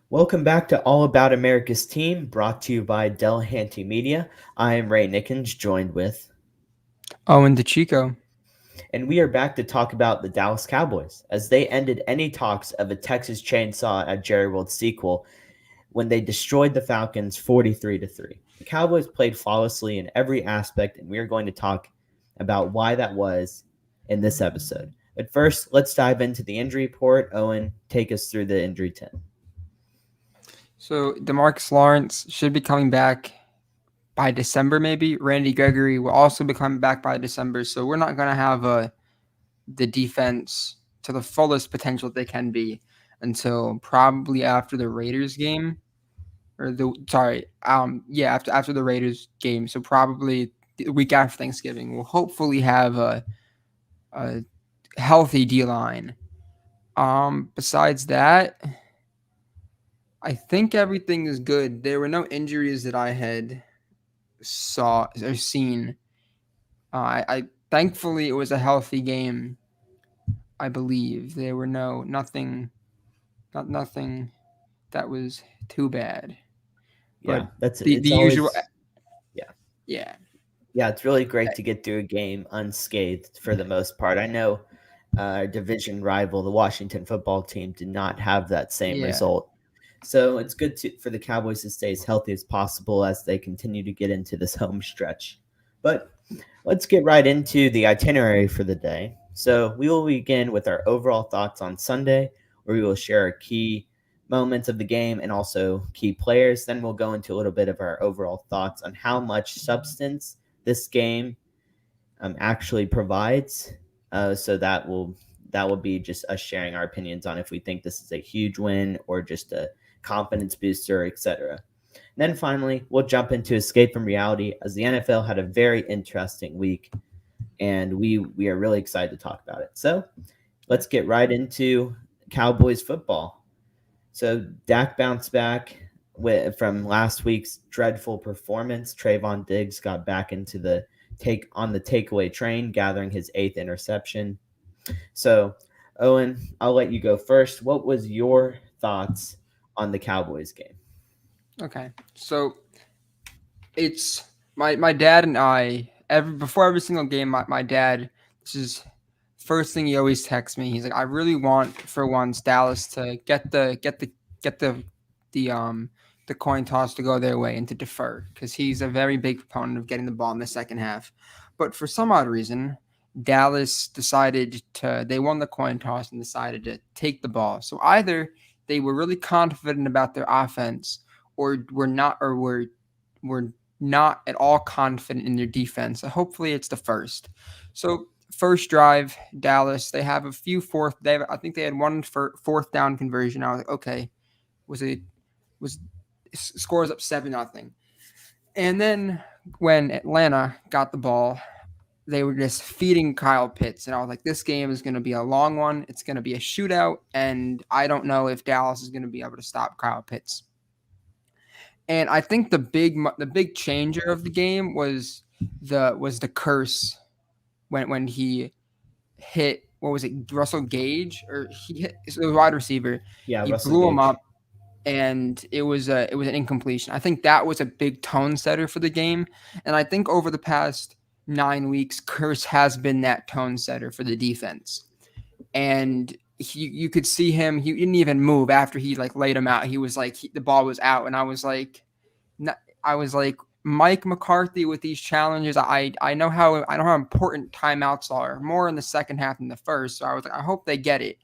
Welcome back to All About America's Team, brought to you by Delahanty Media. I am Ray Nickens, joined with, Owen DeChico. and we are back to talk about the Dallas Cowboys as they ended any talks of a Texas Chainsaw at Jerry World sequel when they destroyed the Falcons 43-3. The Cowboys played flawlessly in every aspect, and we are going to talk about why that was in this episode. But first, let's dive into the injury report. Owen, take us through the injury 10. So DeMarcus Lawrence should be coming back by December, maybe. Randy Gregory will also be coming back by December. So we're not going to have the defense to the fullest potential they can be until probably after the Raiders game. After the Raiders game. So probably the week after Thanksgiving, we'll hopefully have a healthy D-line. Besides that, I think everything is good. There were no injuries that I had saw or seen. I thankfully it was a healthy game. I believe there were nothing that was too bad. Yeah, But that's the it's usual, always yeah. yeah, Yeah, it's really great to get through a game unscathed for the most part. I know our division rival, the Washington football team, did not have that same yeah. result. So it's good for the Cowboys to stay as healthy as possible as they continue to get into this home stretch. But let's get right into the itinerary for the day. So we will begin with our overall thoughts on Sunday, where we will share our key moments of the game and also key players. Then we'll go into a little bit of our overall thoughts on how much substance this game actually provides. So that will be just us sharing our opinions on if we think this is a huge win or just a confidence booster, etc. Then finally, we'll jump into escape from reality as the NFL had a very interesting week, and we are really excited to talk about it. So let's get right into Cowboys football. So Dak bounced back from last week's dreadful performance. Trayvon Diggs got back into the takeaway train, gathering his 8th interception. So, Owen, I'll let you go first. What was your thoughts on the Cowboys game? Okay, so it's my dad and I before every single game. My dad, this is first thing he always texts me. He's like, I really want for once Dallas to get the coin toss to go their way and to defer because he's a very big proponent of getting the ball in the second half. But for some odd reason, Dallas decided they won the coin toss and decided to take the ball. So either they were really confident about their offense or were not at all confident in their defense. So hopefully it's the first. So first drive, Dallas, they have a few I think they had one fourth down conversion. I was like, okay, was scores up 7-0. And then when Atlanta got the ball, they were just feeding Kyle Pitts. And I was like, this game is going to be a long one. It's going to be a shootout. And I don't know if Dallas is going to be able to stop Kyle Pitts. And I think the big changer of the game was the curse when he hit, what was it, Russell Gage, or he hit the wide receiver. Yeah, He Russell blew him Gage. up, and it was an incompletion. I think that was a big tone setter for the game, and I think over the past 9 weeks, Curse has been that tone setter for the defense. And you could see him. He didn't even move after he laid him out. He was like the ball was out, and I was like, Mike McCarthy with these challenges. I know how important timeouts are, more in the second half than the first. So I was like, I hope they get it.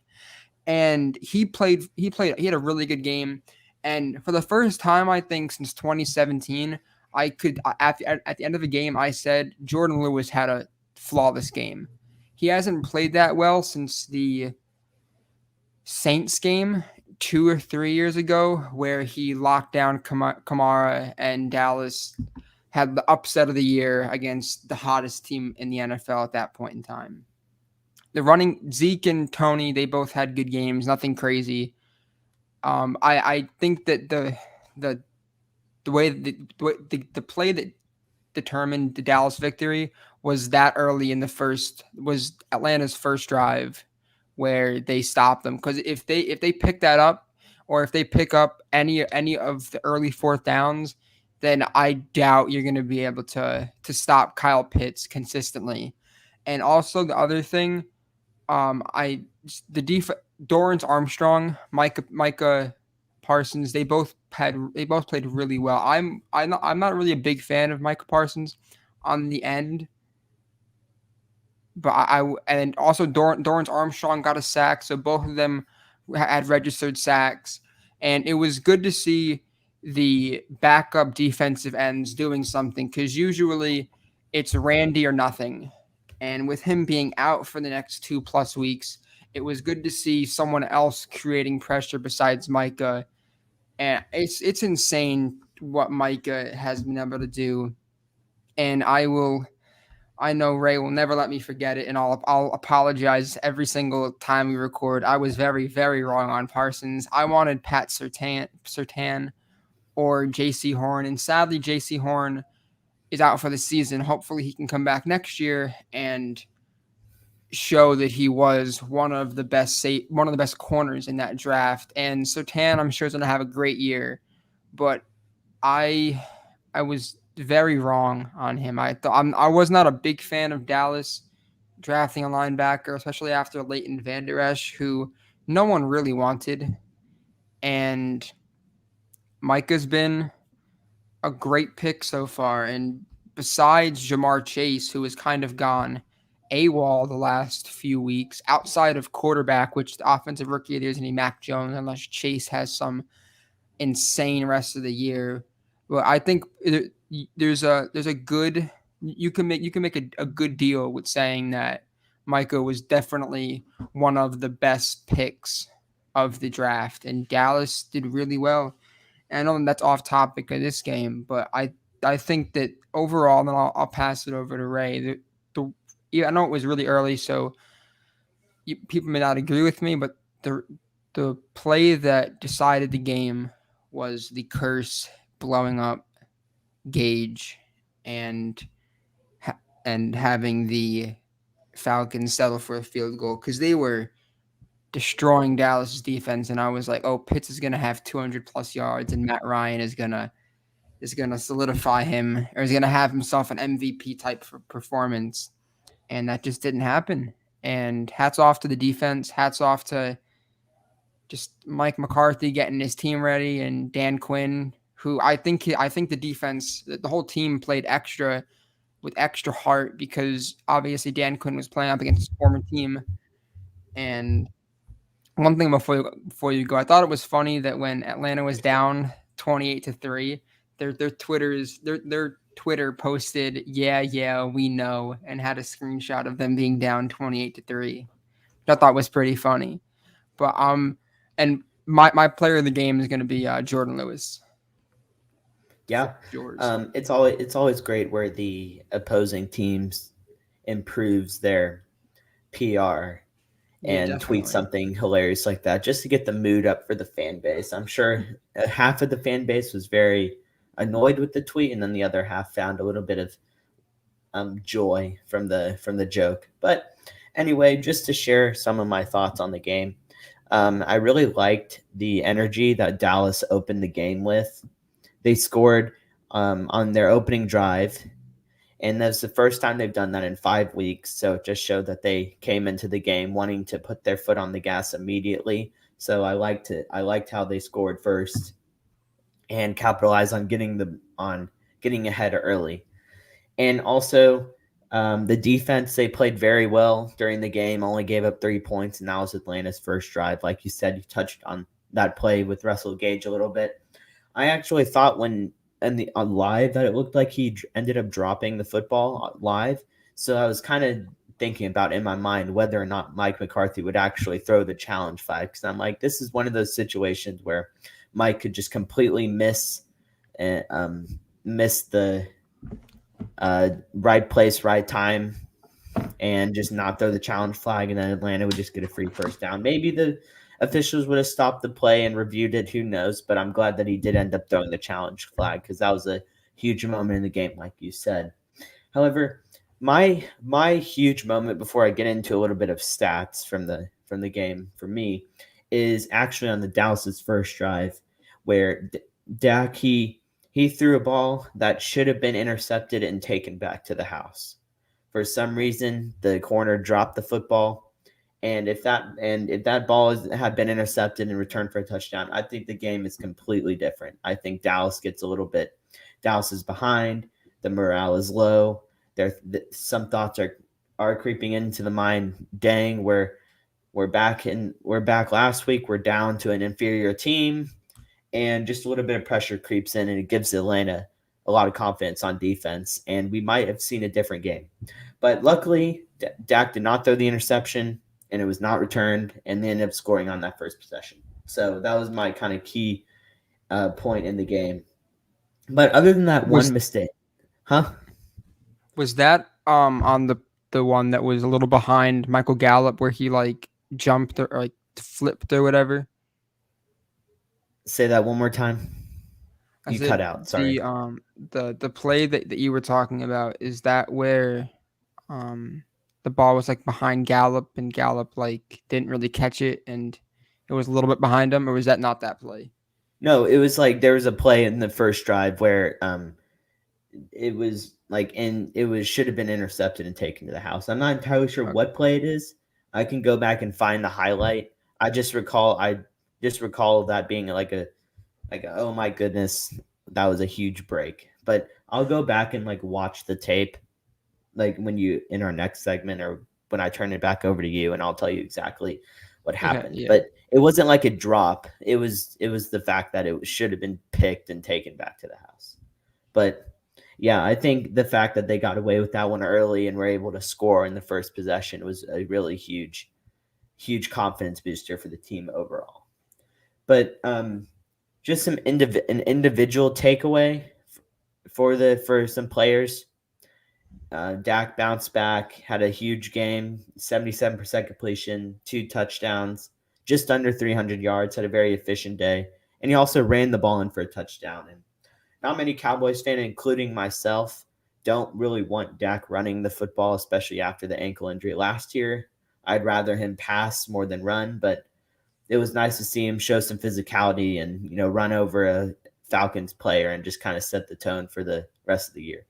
And he had a really good game. And for the first time, I think since 2017, at the end of the game, I said Jordan Lewis had a flawless game. He hasn't played that well since the Saints game 2 or 3 years ago, where he locked down Kamara and Dallas had the upset of the year against the hottest team in the NFL at that point in time. The running Zeke and Tony, they both had good games, nothing crazy. I think that the play that determined the Dallas victory was Atlanta's first drive where they stopped them, because if they pick that up or if they pick up any of the early fourth downs, then I doubt you're going to be able to stop Kyle Pitts consistently. And also the other thing, Dorrance Armstrong, Micah Parsons, they both played really well. I'm not really a big fan of Micah Parsons on the end, but and also Dorrance Armstrong got a sack, so both of them had registered sacks, and it was good to see the backup defensive ends doing something, because usually it's Randy or nothing. And with him being out for the next 2+ weeks, it was good to see someone else creating pressure besides Micah. And it's insane what Micah has been able to do. And I know Ray will never let me forget it, and I'll apologize every single time we record. I was very, very wrong on Parsons. I wanted Pat Surtain or J.C. Horn, and sadly J.C. Horn is out for the season. Hopefully he can come back next year and show that he was one of the best corners in that draft. And Surtain, I'm sure, is going to have a great year, but I was very wrong on him. I was not a big fan of Dallas drafting a linebacker, especially after Leighton Vander Esch, who no one really wanted. And Micah's been a great pick so far. And besides Jamar Chase, who has kind of gone AWOL the last few weeks, outside of quarterback, which the offensive rookie of the year is going to be Mac Jones, unless Chase has some insane rest of the year. Well, I think there's a good, you can make a good deal with saying that Micah was definitely one of the best picks of the draft, and Dallas did really well. And I know that's off topic of this game, but I think that overall, and then I'll pass it over to Ray. I know it was really early, so people may not agree with me, but the play that decided the game was the curse blowing up Gage and having the Falcons settle for a field goal, because they were destroying Dallas's defense, and I was like, oh, Pitts is gonna have 200+ yards, and Matt Ryan is gonna solidify him, or is gonna have himself an MVP type performance, and that just didn't happen. And hats off to the defense, hats off to just Mike McCarthy getting his team ready, and Dan Quinn, who I think the defense, the whole team played with extra heart, because obviously Dan Quinn was playing up against his former team. And one thing before you go, I thought it was funny that when Atlanta was down 28-3, their Twitter posted, yeah, we know, and had a screenshot of them being down 28-3. I thought was pretty funny. But and my player of the game is going to be Jordan Lewis. Yeah, it's always great where the opposing teams improves their PR and tweet something hilarious like that, just to get the mood up for the fan base. I'm sure half of the fan base was very annoyed with the tweet, and then the other half found a little bit of joy from the joke. But anyway, just to share some of my thoughts on the game, I really liked the energy that Dallas opened the game with. They scored on their opening drive, and that's the first time they've done that in 5 weeks. So it just showed that they came into the game wanting to put their foot on the gas immediately. So I liked how they scored first and capitalized on getting ahead early. And also the defense, they played very well during the game, only gave up 3 points, and that was Atlanta's first drive. Like you said, you touched on that play with Russell Gage a little bit. I actually thought on live that it looked like he ended up dropping the football live. So I was kind of thinking about in my mind whether or not Mike McCarthy would actually throw the challenge flag, because I'm like, this is one of those situations where Mike could just completely miss the right place, right time, and just not throw the challenge flag, and then Atlanta would just get a free first down. Maybe the officials would have stopped the play and reviewed it. Who knows? But I'm glad that he did end up throwing the challenge flag, because that was a huge moment in the game, like you said. However, my huge moment, before I get into a little bit of stats from the game for me, is actually on the Dallas's first drive, where Dak he threw a ball that should have been intercepted and taken back to the house. For some reason, the corner dropped the football, and if that ball had been intercepted and returned for a touchdown, I think the game is completely different. I think Dallas gets a little bit. Dallas is behind. The morale is low. Some thoughts are creeping into the mind. Dang, we're back last week. We're down to an inferior team, and just a little bit of pressure creeps in, and it gives Atlanta a lot of confidence on defense, and we might have seen a different game. But luckily, Dak did not throw the interception, and it was not returned, and they ended up scoring on that first possession. So that was my kind of key point in the game. But other than that one mistake, was that on the one that was a little behind Michael Gallup where he like jumped or like flipped or whatever? Say that one more time. You cut out. Sorry. The play that you were talking about, is that where the ball was like behind Gallup and Gallup like didn't really catch it and it was a little bit behind him, or was that not that play? No, it was like there was a play in the first drive where it was like should have been intercepted and taken to the house. I'm not entirely sure what play it is. I can go back and find the highlight. I just recall that being like a oh my goodness, that was a huge break. But I'll go back and like watch the tape like in our next segment or when I turn it back over to you, and I'll tell you exactly what happened. Yeah. But it wasn't like a drop. It was the fact that it should have been picked and taken back to the house. But yeah, I think the fact that they got away with that one early and were able to score in the first possession was a really huge confidence booster for the team overall. But just an individual takeaway for some players. Dak bounced back, had a huge game, 77% completion, 2 touchdowns, just under 300 yards, had a very efficient day. And he also ran the ball in for a touchdown. And not many Cowboys fans, including myself, don't really want Dak running the football, especially after the ankle injury last year. I'd rather him pass more than run, but it was nice to see him show some physicality and, run over a Falcons player and just kind of set the tone for the rest of the year.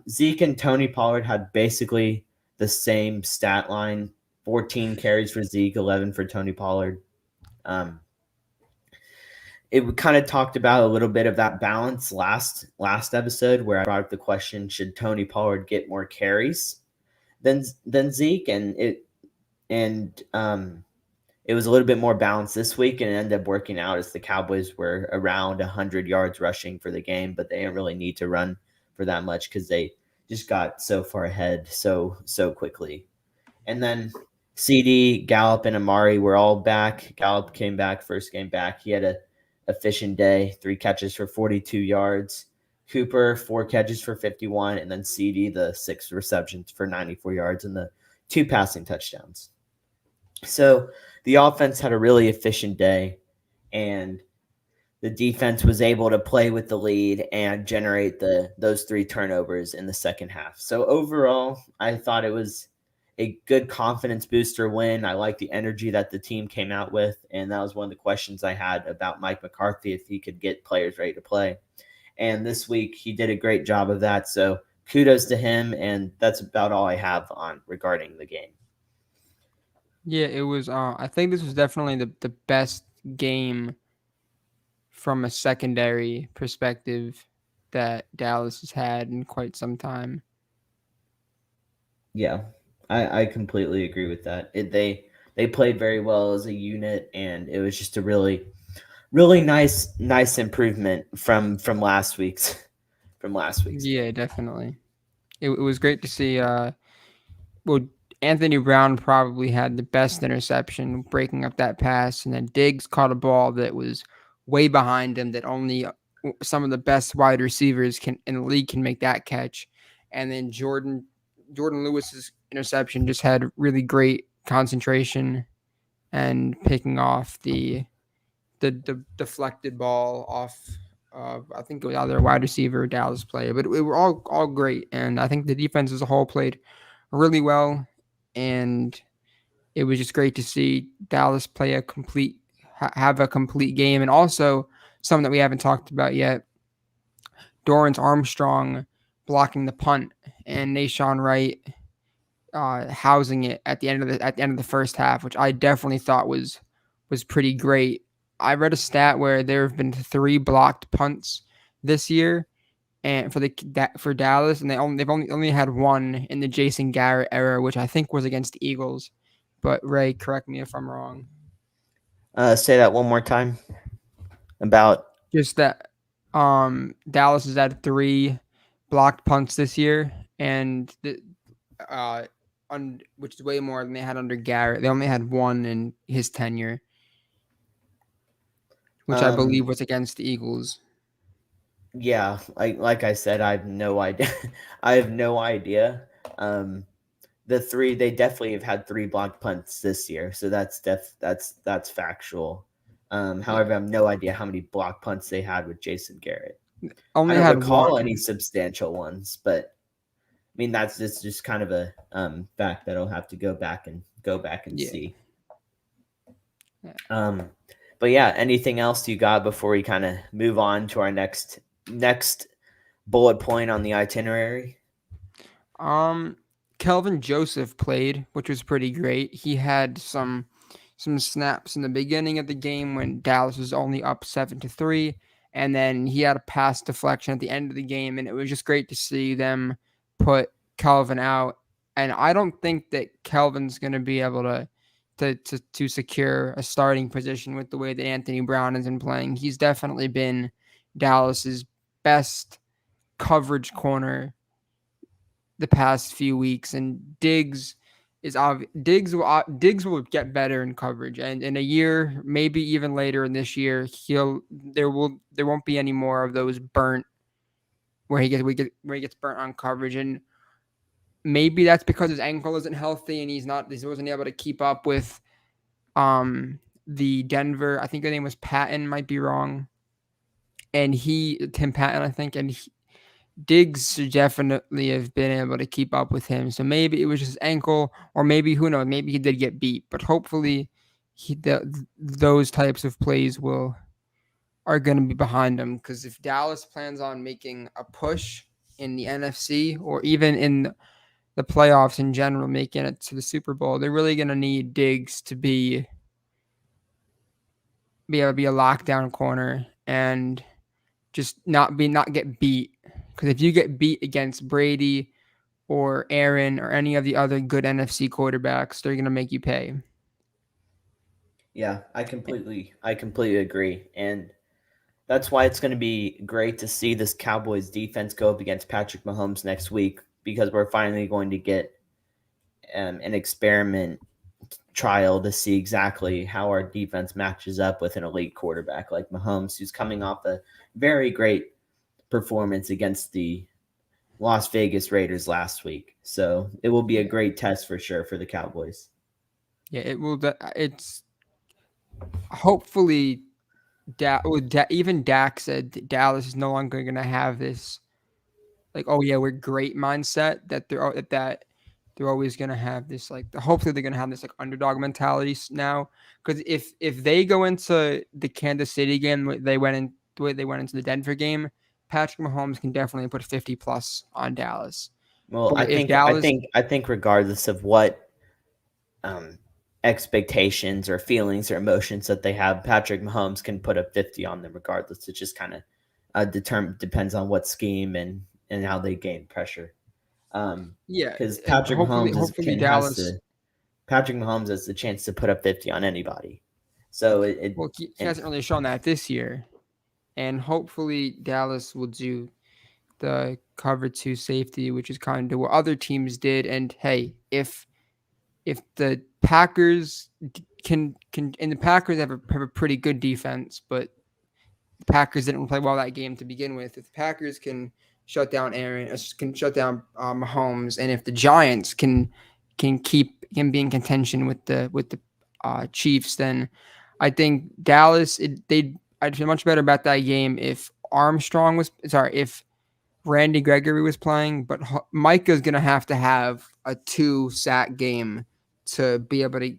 Zeke and Tony Pollard had basically the same stat line, 14 carries for Zeke, 11 for Tony Pollard. It kind of talked about a little bit of that balance last episode where I brought up the question, should Tony Pollard get more carries than Zeke? And it was a little bit more balanced this week, and it ended up working out as the Cowboys were around 100 yards rushing for the game, but they didn't really need to run for that much because they just got so far ahead so quickly. And then CD, Gallup, and Amari were all back. Gallup came back, first game back. He had a efficient day, 3 catches for 42 yards. Cooper, 4 catches for 51, and then CD, the 6 receptions for 94 yards and the 2 passing touchdowns. So the offense had a really efficient day, and the defense was able to play with the lead and generate those 3 turnovers in the second half. So overall, I thought it was a good confidence booster win. I like the energy that the team came out with, and that was one of the questions I had about Mike McCarthy, if he could get players ready to play. And this week, he did a great job of that. So kudos to him, and that's about all I have on regarding the game. Yeah, it was. I think this was definitely the best game from a secondary perspective that Dallas has had in quite some time. Yeah, I completely agree with that. They played very well as a unit, and it was just a really nice improvement from last week's. Yeah, definitely. It was great to see. Anthony Brown probably had the best interception, breaking up that pass, and then Diggs caught a ball that was way behind him that only some of the best wide receivers in the league can make that catch. And then Jordan Lewis's interception just had really great concentration and picking off the deflected ball off of, I think it was either a wide receiver or Dallas player, but we were all great. And I think the defense as a whole played really well. And it was just great to see Dallas play have a complete game. And also something that we haven't talked about yet, Dorrance Armstrong blocking the punt and Nashawn Wright housing it at the end of the first half, which I definitely thought was pretty great. I read a stat where there have been 3 blocked punts this year, and for Dallas, and they've only had 1 in the Jason Garrett era, which I think was against the Eagles. But Ray, correct me if I'm wrong. Say that one more time. About Just that Dallas has had 3 blocked punts this year, and which is way more than they had under Garrett. They only had 1 in his tenure, which I believe was against the Eagles. Yeah, like I said, I have no idea. I have no idea. The 3, they definitely have had 3 blocked punts this year, so that's factual. However, I have no idea how many block punts they had with Jason Garrett. Only I don't had recall 1. any substantial ones, but I mean that's just kind of a fact that I'll have to go back and see. Yeah. But yeah, anything else you got before we kind of move on to our next bullet point on the itinerary? Kelvin Joseph played, which was pretty great. He had some snaps in the beginning of the game when Dallas was only up 7-3, and then he had a pass deflection at the end of the game, and it was just great to see them put Kelvin out. And I don't think that Kelvin's going to be able to secure a starting position with the way that Anthony Brown has been playing. He's definitely been Dallas's best coverage corner the past few weeks, and Diggs will get better in coverage, and in a year, maybe even later in this year, there won't be any more of those burnt where he gets burnt on coverage, and maybe that's because his ankle isn't healthy and he wasn't able to keep up with the Denver. I think the name was Patton, might be wrong, and Tim Patton, I think, and Diggs should definitely have been able to keep up with him. So maybe it was just his ankle, or maybe, who knows, maybe he did get beat. But hopefully those types of plays are going to be behind him, because if Dallas plans on making a push in the NFC or even in the playoffs in general, making it to the Super Bowl, they're really going to need Diggs to be able to be a lockdown corner and just not get beat. Because if you get beat against Brady or Aaron or any of the other good NFC quarterbacks, they're going to make you pay. Yeah, I completely agree. And that's why it's going to be great to see this Cowboys defense go up against Patrick Mahomes next week, because we're finally going to get an experiment trial to see exactly how our defense matches up with an elite quarterback like Mahomes, who's coming off a very great performance against the Las Vegas Raiders last week. So it will be a great test for sure for the Cowboys. Yeah, it will. It's hopefully even Dak said Dallas is no longer going to have this like, oh yeah, we're great mindset, that they're always going to have this hopefully they're going to have this like underdog mentality now, because if they go into the Kansas City game the way they went into the Denver game, Patrick Mahomes can definitely put 50 plus on Dallas. Well, But I think regardless of what expectations or feelings or emotions that they have, Patrick Mahomes can put up 50 on them regardless. It just kind of depends on what scheme and how they gain pressure. Because Patrick Mahomes has the chance to put up 50 on anybody. So he hasn't really shown that this year, and hopefully Dallas will do the cover 2 safety, which is kind of what other teams did. And hey, if the Packers and the Packers have a pretty good defense, but the Packers didn't play well that game to begin with. If the Packers can shut down Aaron, can shut down Mahomes, and if the Giants can keep him being in contention with the Chiefs, then I think Dallas I'd feel much better about that game if if Randy Gregory was playing, but Micah's going to have a 2 sack game to be able to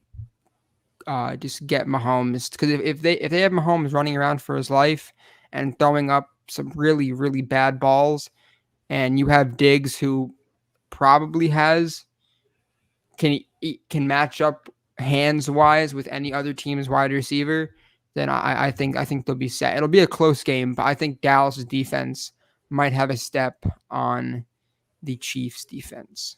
just get Mahomes, because if they have Mahomes running around for his life and throwing up some really really bad balls, and you have Diggs who probably can match up hands wise with any other team's wide receiver, then I think they'll be set. It'll be a close game, but I think Dallas' defense might have a step on the Chiefs' defense.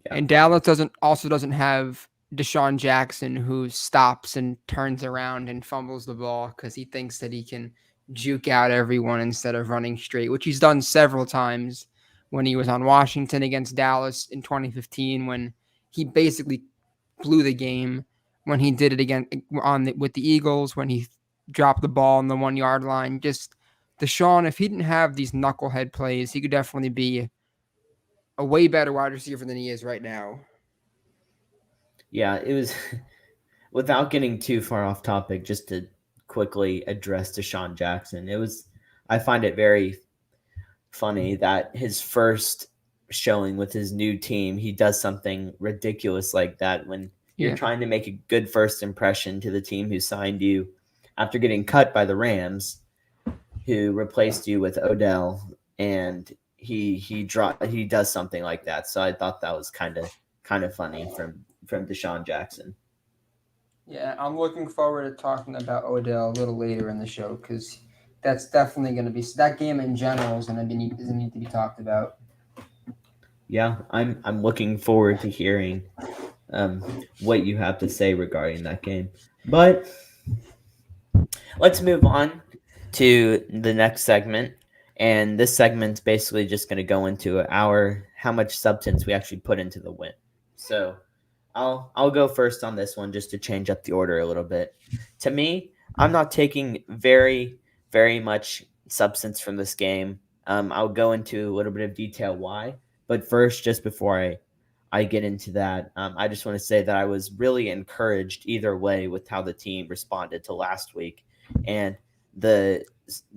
Yeah. And Dallas doesn't have Desean Jackson, who stops and turns around and fumbles the ball because he thinks that he can juke out everyone instead of running straight, which he's done several times when he was on Washington against Dallas in 2015, when he basically blew the game, when he did it again with the Eagles, when he dropped the ball on the 1 yard line. Just Deshaun, if he didn't have these knucklehead plays, he could definitely be a way better wide receiver than he is right now. Yeah, it was without getting too far off topic, just to quickly address Desean Jackson. I find it very funny that his first showing with his new team, he does something ridiculous like that when you're trying to make a good first impression to the team who signed you after getting cut by the Rams, who replaced you with Odell, and he does something like that. So I thought that was kind of funny from Desean Jackson. Yeah, I'm looking forward to talking about Odell a little later in the show, because that's definitely going to be, that game in general is going to need to be talked about. Yeah, I'm looking forward to hearing what you have to say regarding that game. But let's move on to the next segment. And this segment's basically just going to go into how much substance we actually put into the win. So I'll go first on this one, just to change up the order a little bit. To me, I'm not taking very, very much substance from this game. I'll go into a little bit of detail why. But first, just before I get into that, I just want to say that I was really encouraged either way with how the team responded to last week. And the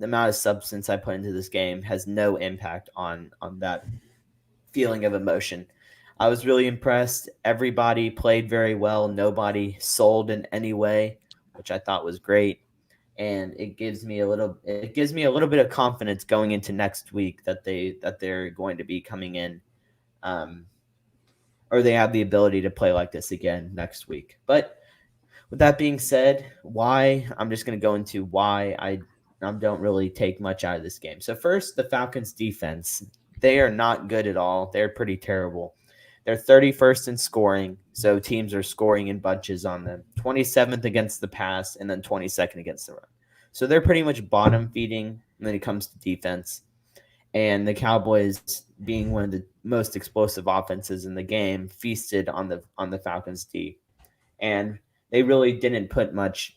amount of substance I put into this game has no impact on that feeling of emotion. I was really impressed. Everybody played very well. Nobody sold in any way, which I thought was great. And it gives me a little bit of confidence going into next week that they're going to be coming in, or they have the ability to play like this again next week. But with that being said, I'm just going to go into why I don't really take much out of this game. So first, the Falcons defense, they are not good at all. They're pretty terrible. They're 31st in scoring, so teams are scoring in bunches on them. 27th against the pass, and then 22nd against the run. So they're pretty much bottom feeding when it comes to defense. And the Cowboys, being one of the most explosive offenses in the game, feasted on the Falcons D. And they really didn't put much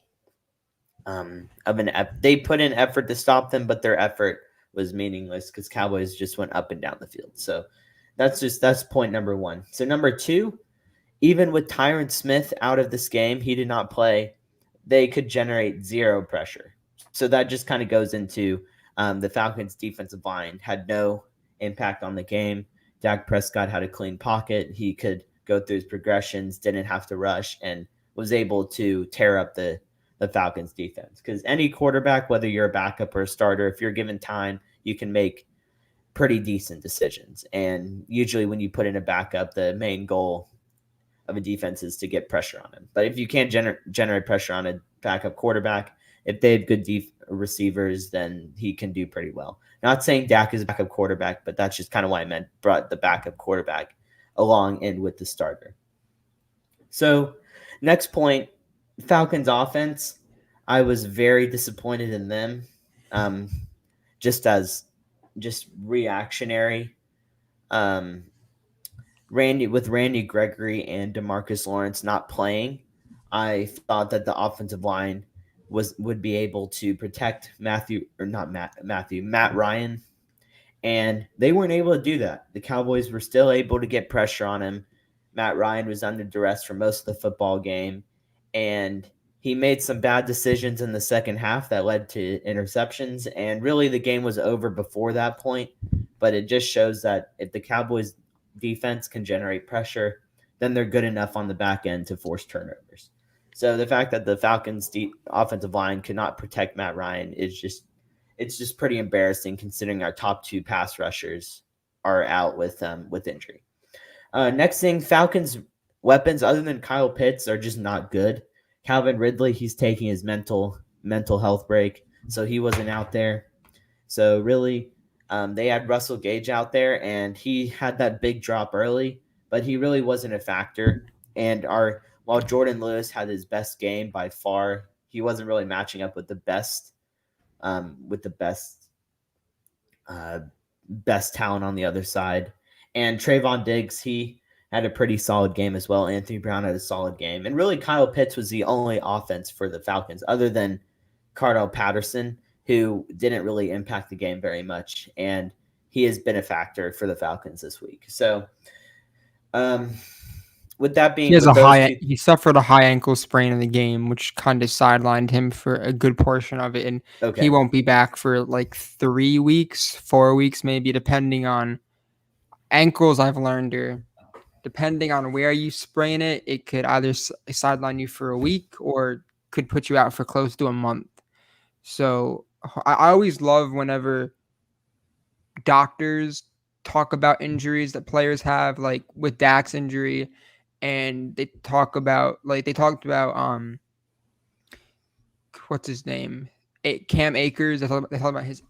they put in effort to stop them, but their effort was meaningless because Cowboys just went up and down the field. So that's point number one. So number two, even with Tyron Smith out of this game, he did not play. They could generate zero pressure. So that just kind of goes into the Falcons' defensive line had no impact on the game. Dak Prescott had a clean pocket. He could go through his progressions, didn't have to rush, and was able to tear up the Falcons' defense. Because any quarterback, whether you're a backup or a starter, if you're given time, you can make pretty decent decisions. And usually when you put in a backup, the main goal of a defense is to get pressure on him. But if you can't generate pressure on a backup quarterback, if they have good receivers, then he can do pretty well. Not saying Dak is a backup quarterback, but that's just kind of why I meant brought the backup quarterback along in with the starter. So next point, Falcons offense. I was very disappointed in them. Just reactionary. Randy Gregory and DeMarcus Lawrence not playing, I thought that the offensive line would be able to protect Matt Ryan, and they weren't able to do that. The Cowboys were still able to get pressure on him. Matt Ryan was under duress for most of the football game, and he made some bad decisions in the second half that led to interceptions, and really the game was over before that point. But it just shows that if the Cowboys defense can generate pressure, then they're good enough on the back end to force turnovers. So the fact that the Falcons' offensive line could not protect Matt Ryan is just pretty embarrassing considering our top 2 pass rushers are out with injury. Next thing, Falcons weapons other than Kyle Pitts are just not good. Calvin Ridley, he's taking his mental health break, so he wasn't out there. So really, they had Russell Gage out there, and he had that big drop early, but he really wasn't a factor. And while Jordan Lewis had his best game by far, he wasn't really matching up with the best best talent on the other side. And Trayvon Diggs, he had a pretty solid game as well. Anthony Brown had a solid game. And really, Kyle Pitts was the only offense for the Falcons other than Cardell Patterson, who didn't really impact the game very much. And he has been a factor for the Falcons this week. So, with that being, he suffered a high ankle sprain in the game, which kind of sidelined him for a good portion of it, and he won't be back for like 3 weeks, 4 weeks, maybe, depending on ankles. I've learned, or depending on where you sprain it, it could either sideline you for a week or could put you out for close to a month. So I always love whenever doctors talk about injuries that players have, like with Dak's injury. And they talked about what's his name? Cam Akers. They talked about his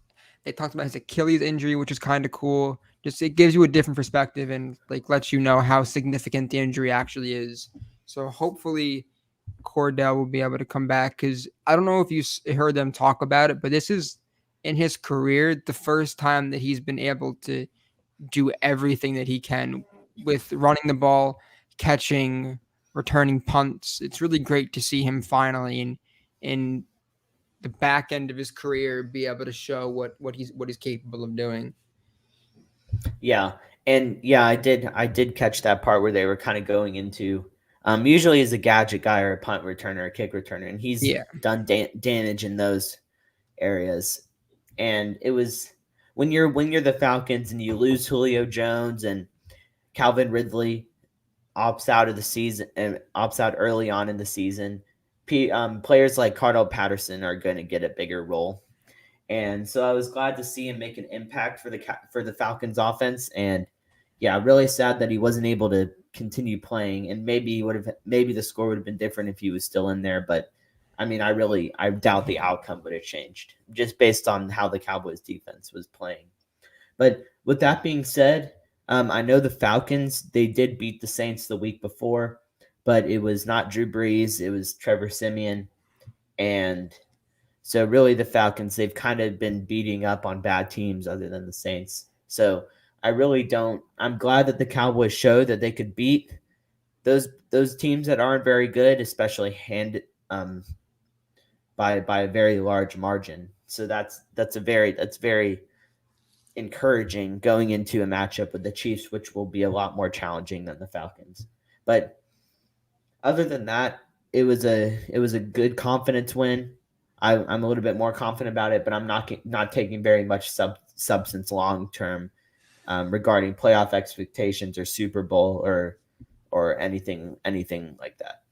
Achilles injury, which is kind of cool. Just it gives you a different perspective and like lets you know how significant the injury actually is. So hopefully Cordell will be able to come back, because I don't know if you heard them talk about it, but this is in his career the first time that he's been able to do everything that he can with running the ball, catching, returning punts. It's really great to see him finally in the back end of his career be able to show what he's capable of doing. Yeah. And yeah, I did catch that part where they were kind of going into usually he's a gadget guy or a punt returner, a kick returner, and he's done damage in those areas. And it was when you're the Falcons and you lose Julio Jones and Calvin Ridley opts out of the season and opts out early on in the season, players like Cardell Patterson are going to get a bigger role. And so I was glad to see him make an impact for the Falcons offense. And yeah, really sad that he wasn't able to continue playing. And maybe the score would have been different if he was still in there. But I mean, I doubt the outcome would have changed just based on how the Cowboys defense was playing. But with that being said, I know the Falcons, they did beat the Saints the week before, but it was not Drew Brees. It was Trevor Siemian. And so really the Falcons, they've kind of been beating up on bad teams other than the Saints. So I'm glad that the Cowboys showed that they could beat those teams that aren't very good, especially by a very large margin. So that's very encouraging going into a matchup with the Chiefs, which will be a lot more challenging than the Falcons. But other than that, it was a good confidence win. I'm a little bit more confident about it, but I'm not taking very much substance long term regarding playoff expectations or Super Bowl or anything like that.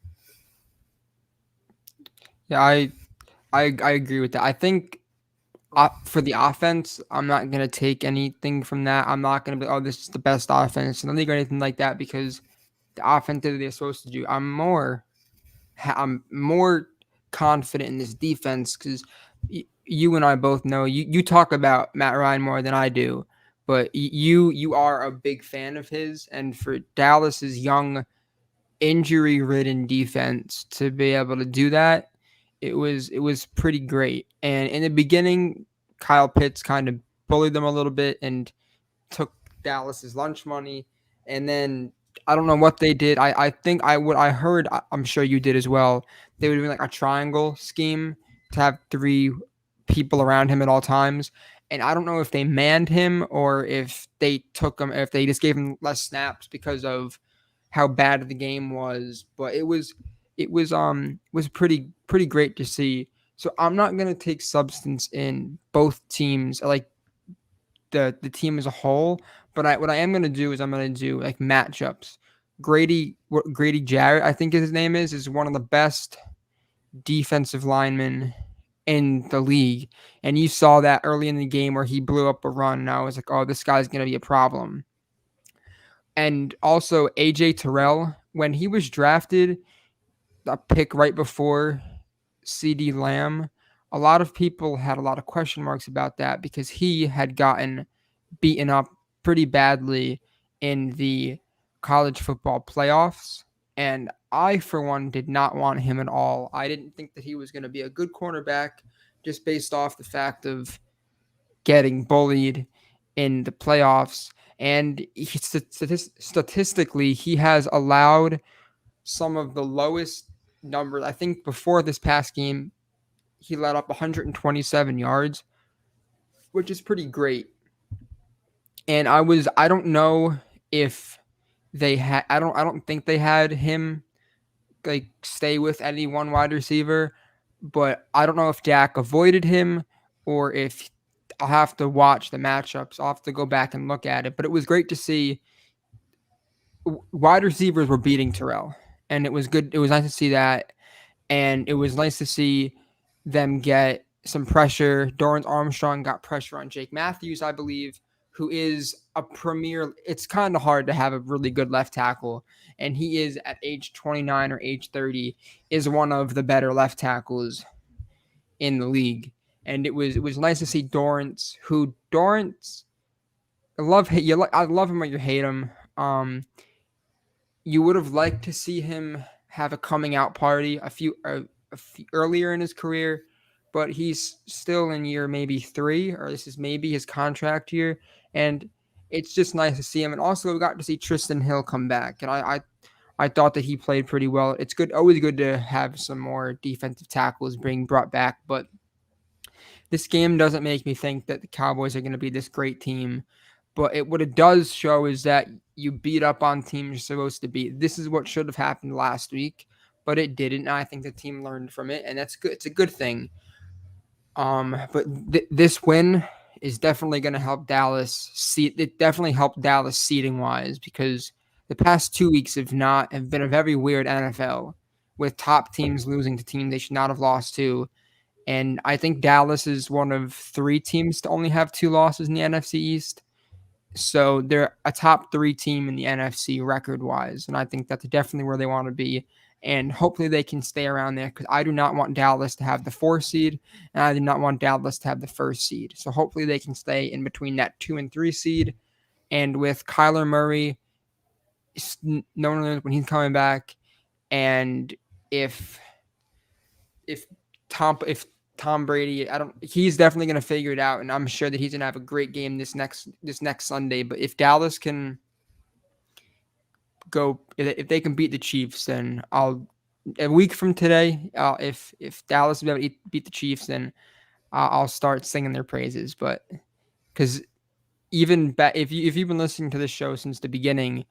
Yeah, I agree with that. I think for the offense, I'm not going to take anything from that. I'm not going to be, oh, this is the best offense in the league or anything like that, because the offense that they're supposed to do, I'm more confident in this defense, because you and I both know you talk about Matt Ryan more than I do, but you are a big fan of his, and for Dallas's young, injury-ridden defense to be able to do that, it was pretty great. And in the beginning, Kyle Pitts kind of bullied them a little bit and took Dallas's lunch money, and then I don't know what they did. I think I heard, I'm sure you did as well, they would do like a triangle scheme to have 3 people around him at all times. And I don't know if they manned him or if they just gave him less snaps because of how bad the game was. But it was pretty great to see. So I'm not going to take substance in both teams, like the team as a whole. But what I am going to do is I'm going to do like matchups. Grady Jarrett, I think his name is one of the best defensive linemen in the league. And you saw that early in the game where he blew up a run, and I was like, oh, this guy's going to be a problem. And also AJ Terrell, when he was drafted, a pick right before CD Lamb, a lot of people had a lot of question marks about that because he had gotten beaten up pretty badly in the college football playoffs. And I, for one, did not want him at all. I didn't think that he was going to be a good cornerback just based off the fact of getting bullied in the playoffs. And statistically, he has allowed some of the lowest numbers. I think before this past game, he let up 127 yards, which is pretty great. And I don't know if they had, I don't think they had him like stay with any one wide receiver, but I don't know if Dak avoided him or if I'll have to watch the matchups. I'll have to go back and look at it. But it was great to see wide receivers were beating Tyrell, and it was good. It was nice to see that, and it was nice to see them get some pressure. Dorrance Armstrong got pressure on Jake Matthews, I believe, who is a premier. It's kind of hard to have a really good left tackle, and he is at age 29 or age 30 is one of the better left tackles in the league. And it was nice to see Dorrance, I love him or you hate him. You would have liked to see him have a coming out party a few earlier in his career, but he's still in year maybe 3, or this is maybe his contract year, and it's just nice to see him. And also, we got to see Tristan Hill come back, and I thought that he played pretty well. It's always good to have some more defensive tackles being brought back, but this game doesn't make me think that the Cowboys are going to be this great team. But what it does show is that you beat up on teams you're supposed to beat. This is what should have happened last week, but it didn't. And I think the team learned from it, and that's good. It's a good thing. But this win is definitely going to help Dallas. It definitely helped Dallas seeding wise because the past 2 weeks have been a very weird NFL with top teams losing to teams they should not have lost to. And I think Dallas is one of 3 teams to only have 2 losses in the NFC East. So they're a top 3 team in the NFC record-wise, and I think that's definitely where they want to be. And hopefully they can stay around there because I do not want Dallas to have the 4 seed, and I do not want Dallas to have the 1st seed. So hopefully they can stay in between that 2 and 3 seed. And with Kyler Murray, no one knows when he's coming back, and if Tom Brady, he's definitely going to figure it out, and I'm sure that he's going to have a great game this next Sunday. But if Dallas can if they can beat the Chiefs, then a week from today, if Dallas will be able to beat the Chiefs, then I'll start singing their praises. But because if you've been listening to this show since the beginning,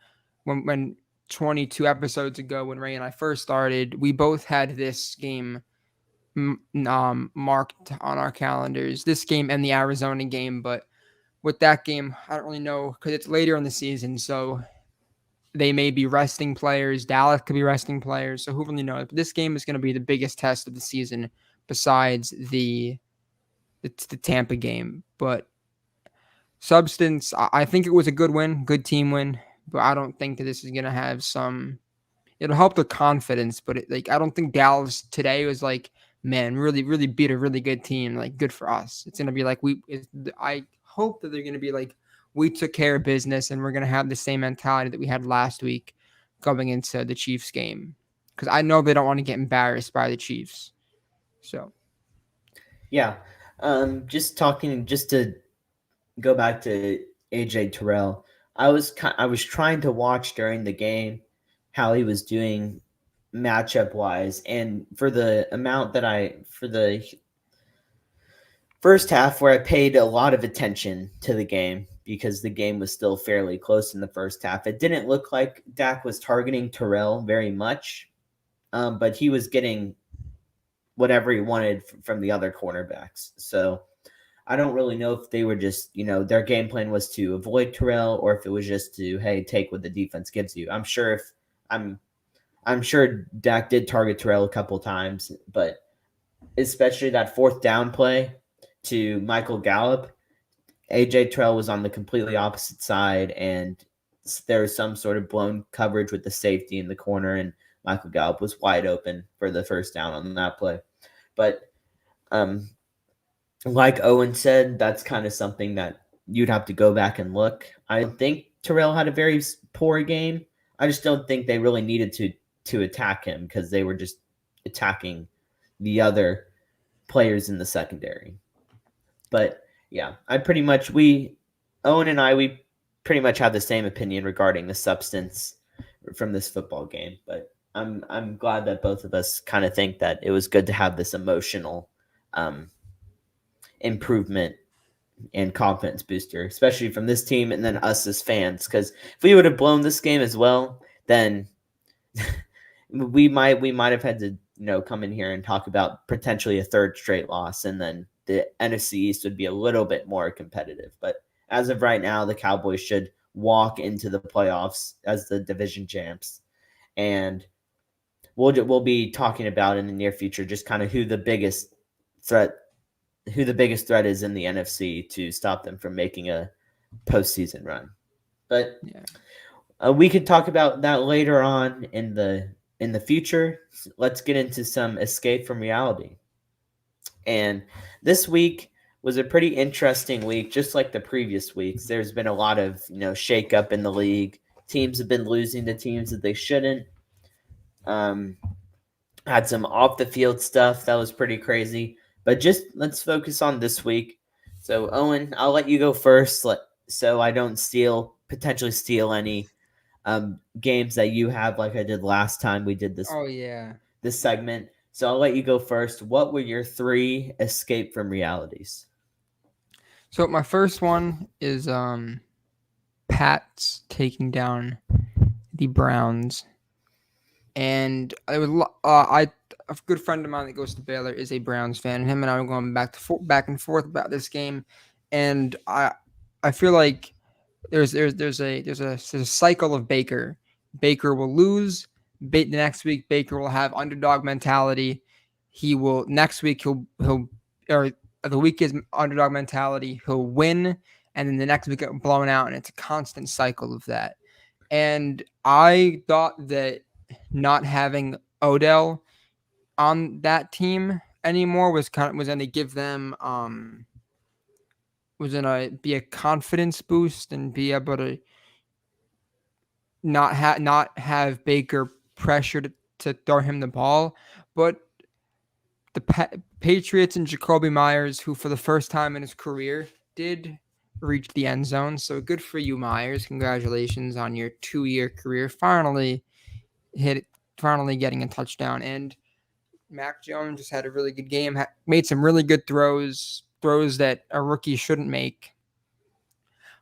when 22 episodes ago, when Ray and I first started, we both had this game marked on our calendars, this game and the Arizona game. But with that game, I don't really know because it's later in the season, so they may be resting players. Dallas could be resting players, so who really knows? But this game is going to be the biggest test of the season besides the Tampa game. But substance, I think it was a good win, good team win, but I don't think that this is going to have it'll help the confidence, but I don't think Dallas today was like, man, really, really beat a really good team. Like, good for us. It's going to be like, I hope that they're going to be like, we took care of business and we're going to have the same mentality that we had last week going into the Chiefs game. Because I know they don't want to get embarrassed by the Chiefs. So. Yeah. Just to go back to AJ Terrell, I was trying to watch during the game how he was doing matchup wise, and for the amount that for the first half where I paid a lot of attention to the game because the game was still fairly close in the first half, it didn't look like Dak was targeting Tyrell very much, but he was getting whatever he wanted from the other cornerbacks. So I don't really know if they were just, their game plan was to avoid Tyrell or if it was just to, hey, take what the defense gives you. I'm sure Dak did target Tyrell a couple times, but especially that fourth down play to Michael Gallup, AJ Terrell was on the completely opposite side, and there was some sort of blown coverage with the safety in the corner, and Michael Gallup was wide open for the first down on that play. But like Owen said, that's kind of something that you'd have to go back and look. I don't think Terrell had a very poor game. I just don't think they really needed to attack him because they were just attacking the other players in the secondary. But yeah, Owen and I, we pretty much have the same opinion regarding the substance from this football game. But I'm glad that both of us kind of think that it was good to have this emotional improvement and confidence booster, especially from this team and then us as fans. Because if we would have blown this game as well, then we might have had to come in here and talk about potentially a third straight loss, and then the NFC East would be a little bit more competitive. But as of right now, the Cowboys should walk into the playoffs as the division champs, and we'll be talking about in the near future just kind of who the biggest threat is in the NFC to stop them from making a postseason run. But we could talk about that later on in the future. Let's get into some escape from reality. And this week was a pretty interesting week, just like the previous weeks. There's been a lot of shake up in the league. Teams have been losing to teams that they shouldn't. Had some off the field stuff that was pretty crazy. But just let's focus on this week. So Owen, I'll let you go first, so I don't potentially steal any games that you have, like I did last time we did this. Oh yeah, this segment. So I'll let you go first. What were your 3 escape from realities? So my first one is Pats taking down the Browns, and it was a good friend of mine that goes to Baylor is a Browns fan, and him and I were going back and forth about this game, and I feel like there's a cycle of Baker. Baker will lose. The next week Baker will have underdog mentality. Next week the week is underdog mentality. He'll win, and then the next week get blown out, and it's a constant cycle of that. And I thought that not having Odell on that team anymore was going to give them was going to be a confidence boost and be able to not have Baker pressured to throw him the ball. But the Patriots and Jacoby Myers, who for the first time in his career did reach the end zone, so good for you, Myers. Congratulations on your 2-year career. Finally getting a touchdown. And Mac Jones just had a really good game, made some really good throws that a rookie shouldn't make.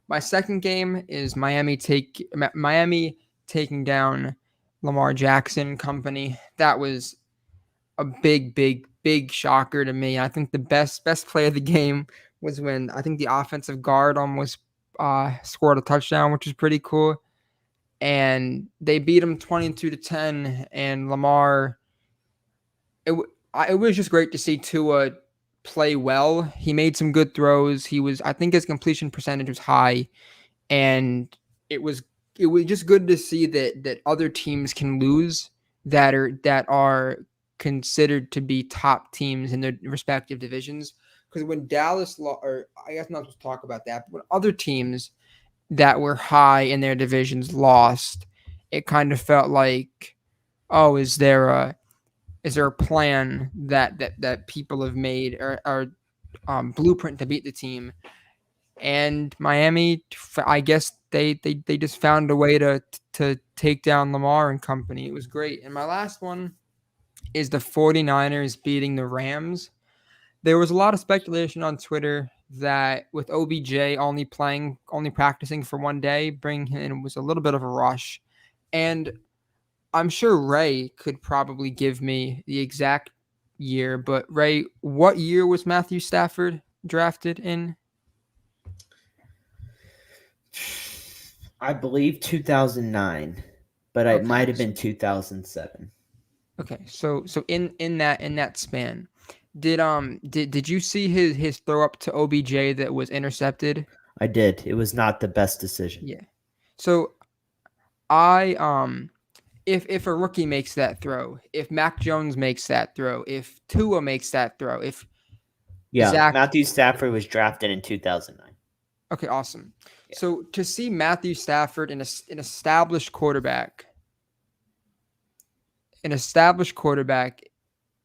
My second game is Miami taking down Lamar Jackson company. That was a big shocker to me. I think the best play of the game was when I think the offensive guard almost scored a touchdown, which is pretty cool. And they beat him 22-10, and Lamar. It was just great to see Tua play well. He made some good throws. I think his completion percentage was high, and it was just good to see that other teams can lose that are considered to be top teams in their respective divisions. Because when Dallas or I guess not to talk about that, but when other teams that were high in their divisions lost, it kind of felt like, oh, is there a plan that people have made or blueprint to beat the team? And Miami, I guess they just found a way to take down Lamar and company. It was great. And my last one is the 49ers beating the Rams. There was a lot of speculation on Twitter that with OBJ only practicing for one day, it was a little bit of a rush. And I'm sure Ray could probably give me the exact year, but Ray, what year was Matthew Stafford drafted in? I believe 2009, but it Okay. might have been 2007. Okay. So in that span, did you see his throw up to OBJ that was intercepted? I did. It was not the best decision. Yeah. So I if a rookie makes that throw, if Mac Jones makes that throw, if Tua makes that throw, if Yeah, Zach, Matthew Stafford was drafted in 2009. okay, awesome. Yeah. So to see Matthew Stafford, an established quarterback,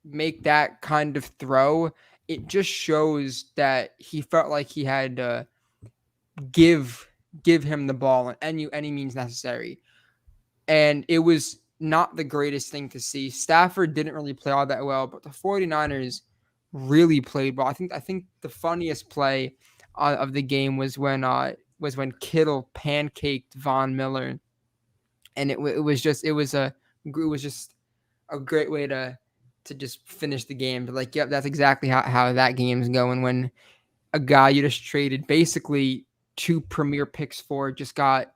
make that kind of throw, it just shows that he felt like he had to give him the ball in any means necessary. And it was not the greatest thing to see. Stafford didn't really play all that well, but the 49ers really played well. I think the funniest play of the game was when Kittle pancaked Von Miller, and it was just a great way to just finish the game. But like, yep, that's exactly how that game's going. When a guy you just traded basically 2 premier picks for just got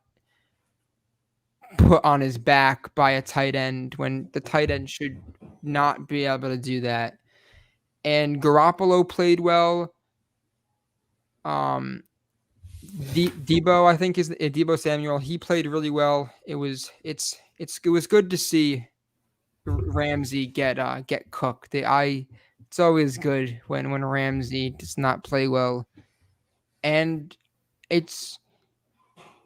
put on his back by a tight end when the tight end should not be able to do that. And Garoppolo played well. Debo, I think is Debo Samuel. He played really well. It was good to see Ramsey get cooked. It's always good when Ramsey does not play well, and it's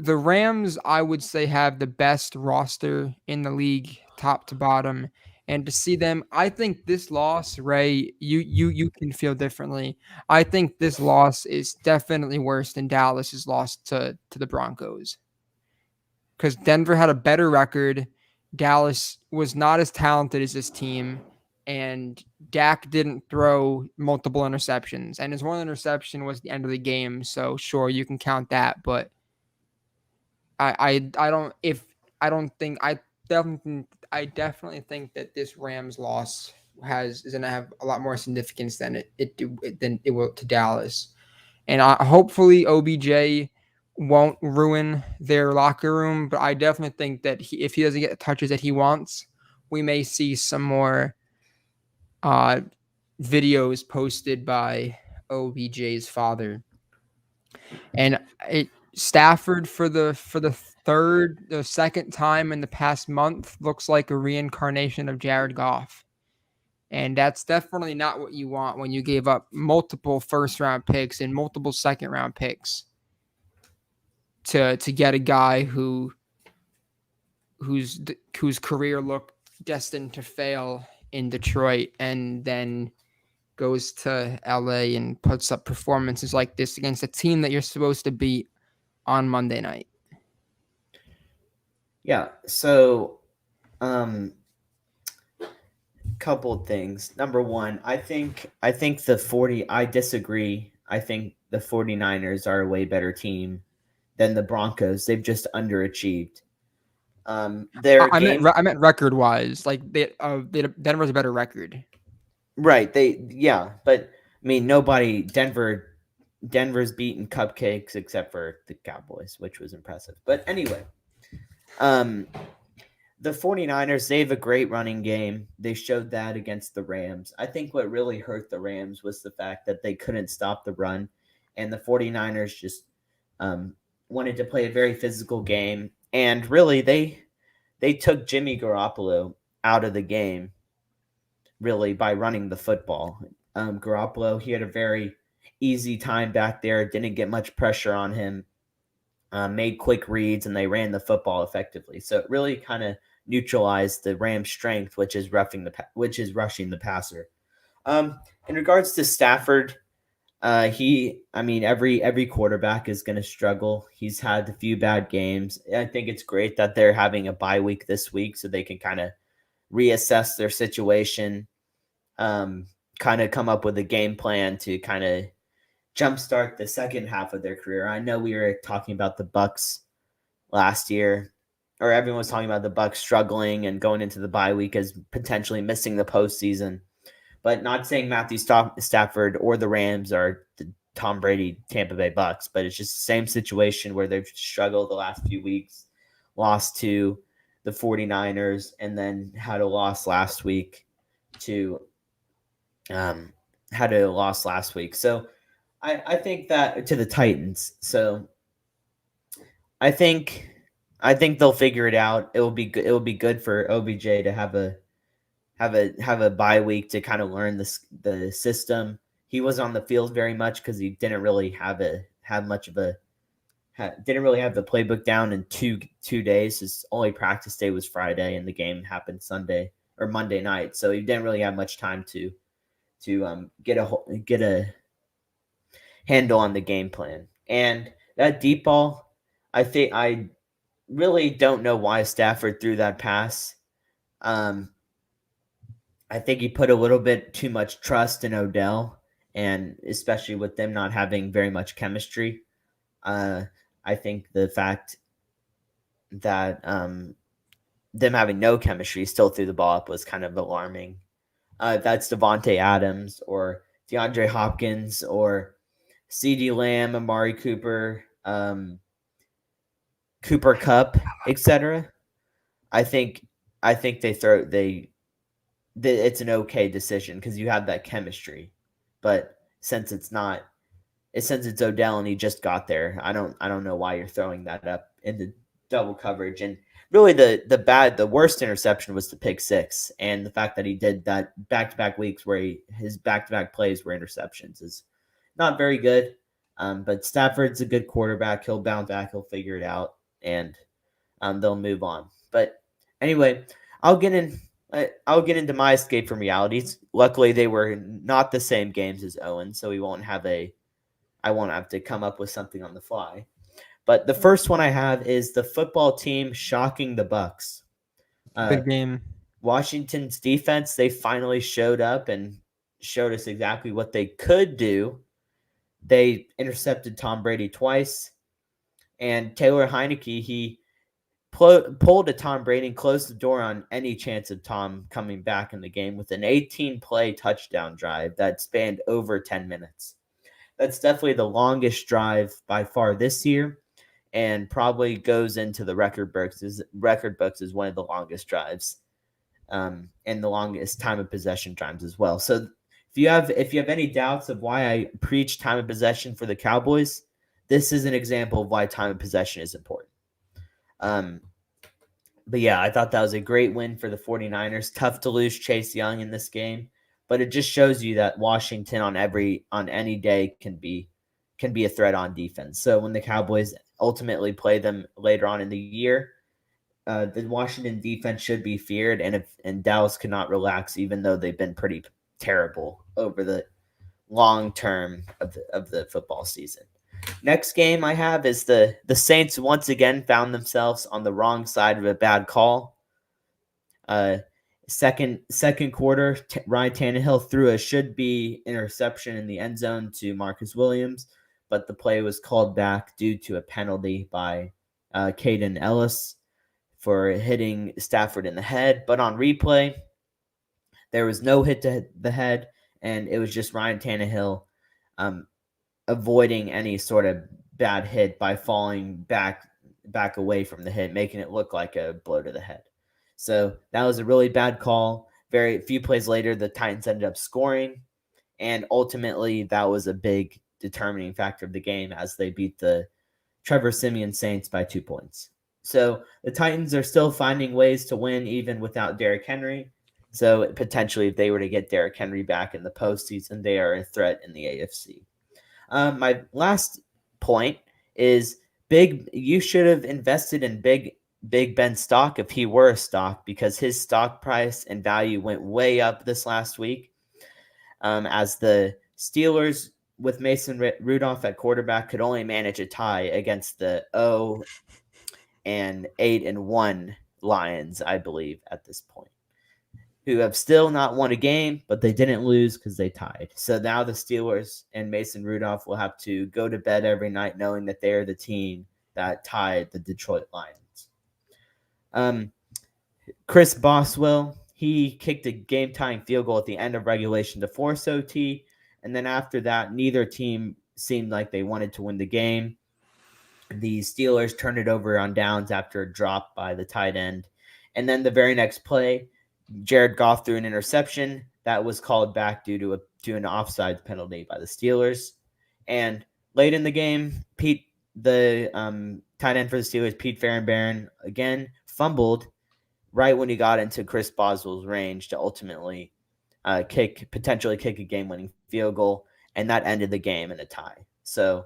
the Rams, I would say, have the best roster in the league, top to bottom. And to see them, I think this loss, Ray, you can feel differently. I think this loss is definitely worse than Dallas's loss to the Broncos. Because Denver had a better record. Dallas was not as talented as this team. And Dak didn't throw multiple interceptions. And his one interception was the end of the game. So sure, you can count that. But I definitely think that this Rams loss is gonna have a lot more significance than it will to Dallas, and hopefully OBJ won't ruin their locker room. But I definitely think that if he doesn't get the touches that he wants, we may see some more videos posted by OBJ's father, and Stafford for the second time in the past month looks like a reincarnation of Jared Goff. And that's definitely not what you want when you gave up multiple first round picks and multiple second round picks to get a guy whose career looked destined to fail in Detroit and then goes to LA and puts up performances like this against a team that you're supposed to beat on Monday night. Yeah. So, couple of things. Number one, I disagree. I think the 49ers are a way better team than the Broncos. They've just underachieved. I meant record wise, like Denver's a better record. Right. But I mean, Denver's beaten cupcakes except for the Cowboys, which was impressive. But anyway, the 49ers, they have a great running game. They showed that against the Rams. I think what really hurt the Rams was the fact that they couldn't stop the run, and the 49ers just wanted to play a very physical game. And really, they took Jimmy Garoppolo out of the game, really, by running the football. Garoppolo, he had a very easy time back there, didn't get much pressure on him, made quick reads, and they ran the football effectively. So it really kind of neutralized the Rams' strength, which is rushing the passer. In regards to Stafford, every quarterback is going to struggle. He's had a few bad games. I think it's great that they're having a bye week this week so they can kind of reassess their situation, kind of come up with a game plan to kind of jumpstart the second half of their career. I know we were talking about the Bucs last year, or everyone was talking about the Bucs struggling and going into the bye week as potentially missing the postseason. But not saying Matthew Stafford or the Rams are Tom Brady Tampa Bay Bucks, but it's just the same situation where they've struggled the last few weeks, lost to the 49ers, and then had a loss last week to So I think that to the Titans. So I think they'll figure it out. It will be good. It will be good for OBJ to have a bye week to kind of learn the system. He was on the field very much because he didn't really have the playbook down in two days. His only practice day was Friday, and the game happened Sunday or Monday night. So he didn't really have much time to get a handle on the game plan. And that deep ball, I really don't know why Stafford threw that pass. I think he put a little bit too much trust in Odell, and especially with them not having very much chemistry. I think the fact that them having no chemistry still threw the ball up was kind of alarming. That's Devontae Adams or DeAndre Hopkins or CeeDee Lamb, Amari Cooper, Cooper Kupp, etc. I think it's an okay decision because you have that chemistry, but since it's Odell and he just got there, I don't know why you're throwing that up into double coverage. And really, the worst interception was the pick six, and the fact that he did that back-to-back weeks where his back-to-back plays were interceptions is not very good. But Stafford's a good quarterback. He'll bounce back. He'll figure it out, and they'll move on. But anyway, I'll get into my escape from realities. Luckily, they were not the same games as Owen, so I won't have to come up with something on the fly. But the first one I have is the football team shocking the Bucks. Good game. Washington's defense, they finally showed up and showed us exactly what they could do. They intercepted Tom Brady twice, and Taylor Heineke, he pulled a Tom Brady and closed the door on any chance of Tom coming back in the game with an 18-play touchdown drive that spanned over 10 minutes. That's definitely the longest drive by far this year, and probably goes into the record books as one of the longest drives, and the longest time of possession drives as well. So if you have any doubts of why I preach time of possession for the Cowboys, this is an example of why time of possession is important. But yeah, I thought that was a great win for the 49ers. Tough to lose Chase Young in this game, but it just shows you that Washington on any day can be a threat on defense. So when the Cowboys ultimately play them later on in the year, the Washington defense should be feared, and Dallas could not relax, even though they've been pretty terrible over the long term of the football season. Next game I have is the Saints once again found themselves on the wrong side of a bad call. Second quarter, Ryan Tannehill threw a should-be interception in the end zone to Marcus Williams, but the play was called back due to a penalty by Caden Ellis for hitting Stafford in the head. But on replay, there was no hit to the head, and it was just Ryan Tannehill avoiding any sort of bad hit by falling back away from the hit, making it look like a blow to the head. So that was a really bad call. Very few plays later, the Titans ended up scoring, and ultimately that was a big determining factor of the game as they beat the Trevor Siemian Saints by 2 points. So the Titans are still finding ways to win even without Derrick Henry. So potentially, if they were to get Derrick Henry back in the postseason, they are a threat in the AFC. My last point is you should have invested in Big Ben stock if he were a stock, because his stock price and value went way up this last week. As the Steelers with Mason Rudolph at quarterback could only manage a tie against the 0-8-1 Lions, I believe, at this point, who have still not won a game, but they didn't lose because they tied. So now the Steelers and Mason Rudolph will have to go to bed every night knowing that they are the team that tied the Detroit Lions. Chris Boswell, he kicked a game-tying field goal at the end of regulation to force OT, and then after that, neither team seemed like they wanted to win the game. The Steelers turned it over on downs after a drop by the tight end. And then the very next play, Jared Goff threw an interception that was called back due to an offside penalty by the Steelers. And late in the game, the tight end for the Steelers, Pete Farrenbarron, again fumbled right when he got into Chris Boswell's range to ultimately potentially kick a game-winning field goal, and that ended the game in a tie. So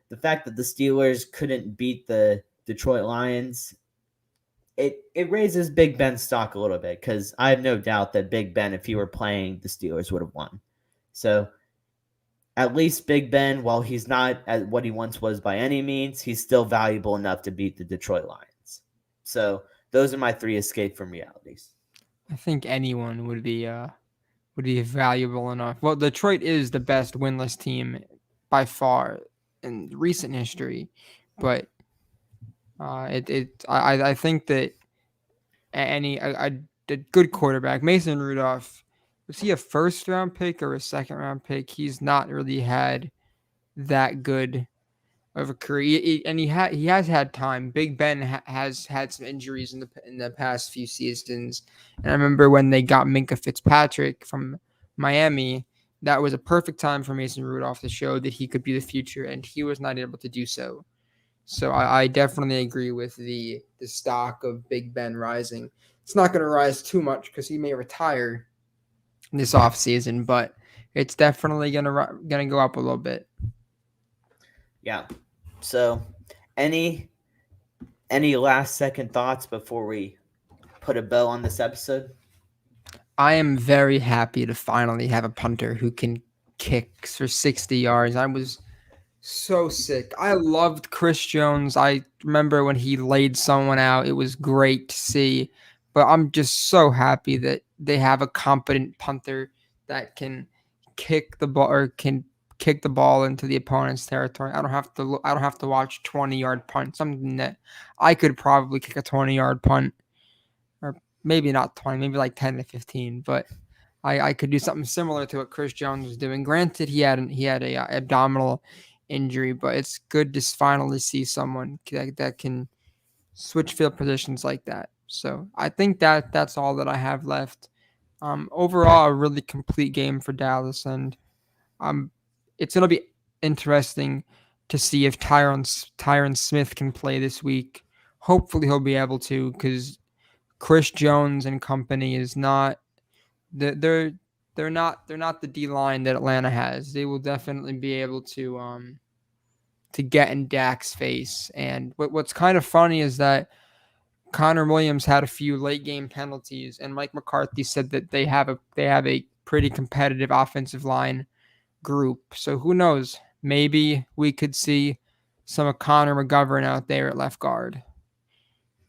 the fact that the Steelers couldn't beat the Detroit Lions, it raises Big Ben's stock a little bit, because I have no doubt that Big Ben, if he were playing, the Steelers would have won. So at least Big Ben, while he's not at what he once was by any means, he's still valuable enough to beat the Detroit Lions. So those are my 3 escape from realities. I think anyone would be valuable enough. Well, Detroit is the best winless team by far in recent history, but I think that a good quarterback, Mason Rudolph, was he a first round pick or a second round pick? He's not really had that good of a career, and he has had time. Big Ben has had some injuries in the past few seasons, and I remember when they got Minkah Fitzpatrick from Miami, that was a perfect time for Mason Rudolph to show that he could be the future, and he was not able to do so. So I definitely agree with the stock of Big Ben rising. It's not going to rise too much because he may retire this offseason, but it's definitely going to go up a little bit. Yeah. So, any last second thoughts before we put a bow on this episode? I am very happy to finally have a punter who can kick for 60 yards. I was so sick. I loved Chris Jones. I remember when he laid someone out. It was great to see. But I'm just so happy that they have a competent punter that can kick the ball into the opponent's territory. I don't have to watch 20-yard punt. Something that I could probably kick a 20-yard punt, or maybe not 20, maybe like 10 to 15. But I could do something similar to what Chris Jones was doing. Granted, he had a abdominal injury, but it's good to finally see someone that can switch field positions like that. So I think that's all that I have left. Overall, a really complete game for Dallas, and it's going to be interesting to see if Tyron Smith can play this week. Hopefully he'll be able to, because Chris Jones and company is not they're not the D line that Atlanta has. They will definitely be able to get in Dak's face. And what's kind of funny is that Connor Williams had a few late game penalties, and Mike McCarthy said that they have a pretty competitive offensive line group. So who knows? Maybe we could see some of Connor McGovern out there at left guard,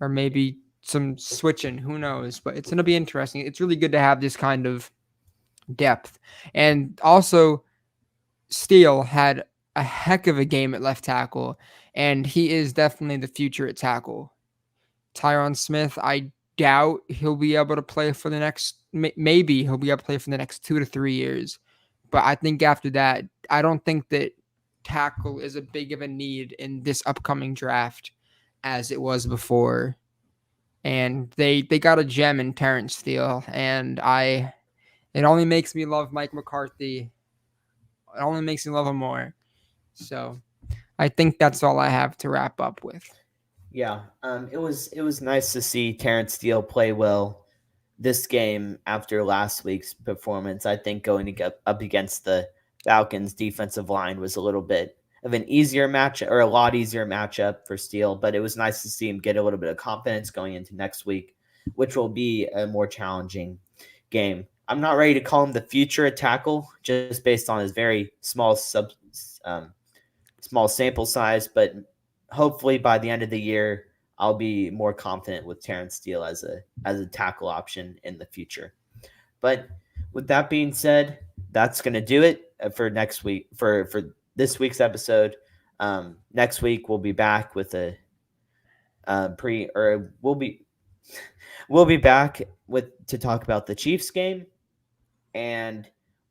or maybe some switching. Who knows? But it's going to be interesting. It's really good to have this kind of depth. And also, Steele had a heck of a game at left tackle, and he is definitely the future at tackle. Tyron Smith, I doubt he'll be able to play for the next, maybe he'll be able to play for the next 2 to 3 years. But I think after that, I don't think that tackle is a big of a need in this upcoming draft as it was before. And they got a gem in Terrence Steele, and it only makes me love Mike McCarthy. It only makes me love him more. So I think that's all I have to wrap up with. Yeah, it was nice to see Terrence Steele play well this game after last week's performance. I think going to get up against the Falcons defensive line was a little bit of an easier match, or a lot easier matchup for Steele, but it was nice to see him get a little bit of confidence going into next week, which will be a more challenging game. I'm not ready to call him the future at tackle just based on his very small sample size, but hopefully by the end of the year, I'll be more confident with Terrence Steele as a tackle option in the future. But with that being said, that's going to do it for next week, for this week's episode. Next week we'll be back with we'll be back to talk about the Chiefs game, and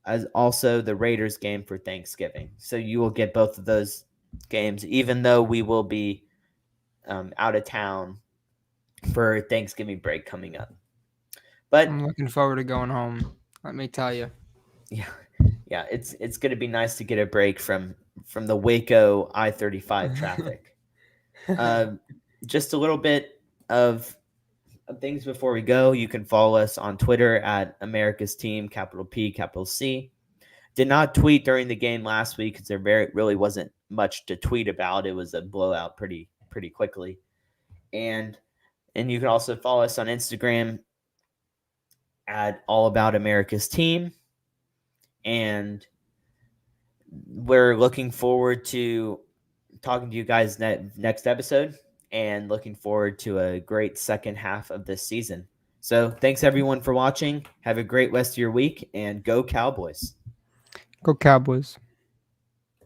as also the Raiders game for Thanksgiving. So you will get both of those games, even though we will be out of town for Thanksgiving break coming up. But I'm looking forward to going home. Let me tell you. Yeah, it's going to be nice to get a break from the Waco I-35 traffic. Just a little bit of things before we go. You can follow us on Twitter at America's Team, capital P, capital C. Did not tweet during the game last week because there really wasn't much to tweet about. It was a blowout pretty quickly. And you can also follow us on Instagram at All About America's Team. And we're looking forward to talking to you guys next episode and looking forward to a great second half of this season. So thanks everyone for watching. Have a great rest of your week and go Cowboys. Go Cowboys.